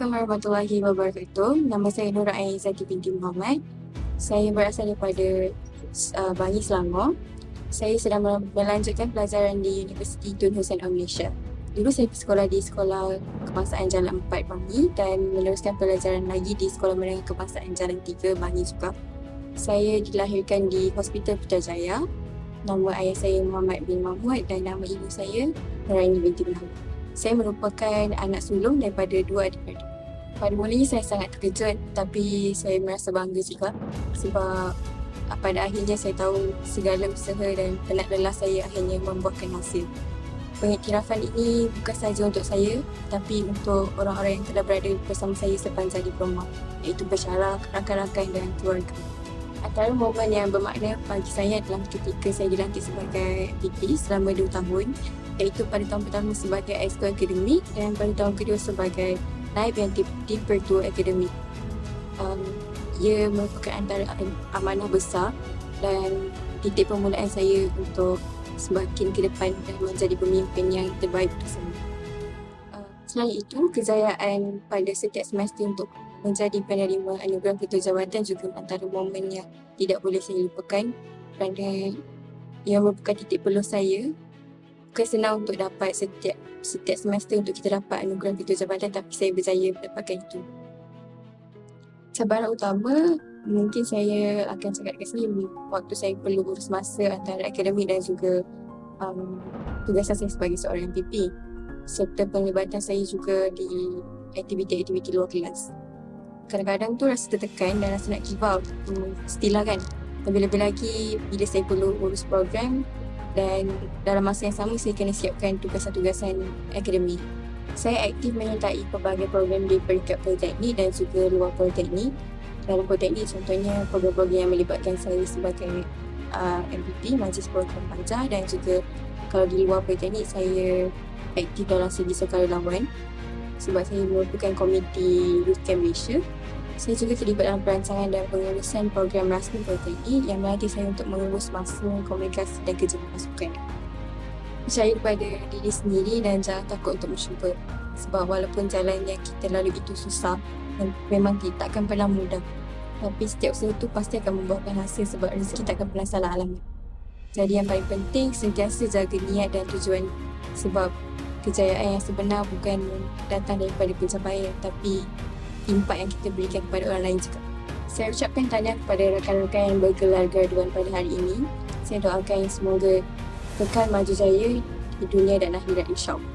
Assalamualaikum warahmatullahi wabarakatuh. Nama saya Nura Aizati binti Muhammad. Saya berasal daripada Bangi, Selangor. Saya sedang melanjutkan pelajaran di Universiti Tun Hussein of Malaysia. Dulu saya bersekolah di Sekolah Kebangsaan Jalan 4 Bangi dan meneruskan pelajaran lagi di Sekolah Menengah Kebangsaan Jalan 3 Bangi juga. Saya dilahirkan di Hospital Putrajaya. Nama ayah saya Muhammad bin Mahmud dan nama ibu saya Nuraini binti Muhammad. Saya merupakan anak sulung daripada dua adik-beradik. Pada mulanya saya sangat terkejut, tapi saya merasa bangga juga sebab pada akhirnya saya tahu segala usaha dan penat lelah saya akhirnya membuahkan hasil. Pengiktirafan ini bukan sahaja untuk saya, tapi untuk orang-orang yang telah berada bersama saya sepanjang diploma, iaitu pensyarah, rakan-rakan dan keluarga. Antara momen yang bermakna bagi saya adalah ketika saya dilantik sebagai VP selama 2 tahun, iaitu pada tahun pertama sebagai Exco Akademik dan pada tahun kedua sebagai Naib yang Dipertua Akademik. Ia merupakan antara amanah besar dan titik permulaan saya untuk semakin ke depan dan menjadi pemimpin yang terbaik bersama. Selain itu, kejayaan pada setiap semester untuk menjadi penerima anugerah ketua jabatan juga antara momen yang tidak boleh saya lupakan kerana ia merupakan titik peluh saya. Bukan senang untuk dapat setiap semester untuk kita dapat anugerah ketua jabatan, tapi saya berjaya mendapatkan itu. Cabaran utama mungkin saya akan cakap kat sini waktu saya perlu urus masa antara akademik dan juga tugasan saya sebagai seorang MPP serta penglibatan saya juga di aktiviti-aktiviti luar kelas. Kadang-kadang tu rasa tertekan dan rasa nak give up, mestilah kan. Lebih-lebih lagi bila saya perlu urus program dan dalam masa yang sama saya kena siapkan tugasan-tugasan akademik. Saya aktif menyertai pelbagai program di peringkat politeknik dan juga luar politeknik. Dalam politeknik contohnya program-program yang melibatkan saya sebagai MPP, Majlis Program Pelajar, dan juga kalau di luar politeknik saya aktif dalam segi sukarelawan sebab saya merupakan komiti Youth Camp Malaysia. Saya juga terlibat dalam perancangan dan pengurusan program rasmi politeknik yang melatih saya untuk mengurus masa, komunikasi dan kerja pasukan. Percaya pada diri sendiri dan jangan takut untuk mencuba sebab walaupun jalan yang kita lalui itu susah dan memang tak akan pernah mudah, tapi setiap usaha itu pasti akan membuahkan hasil sebab rezeki tak akan pernah salah alamat. Jadi yang paling penting sentiasa jaga niat dan tujuan sebab kejayaan yang sebenar bukan datang daripada pencapaian tapi impak yang kita berikan kepada orang lain juga. Saya ucapkan tahniah kepada rakan-rakan yang bergelar graduan pada hari ini. Saya doakan semoga kekal maju jaya di dunia dan akhirat, insya-Allah.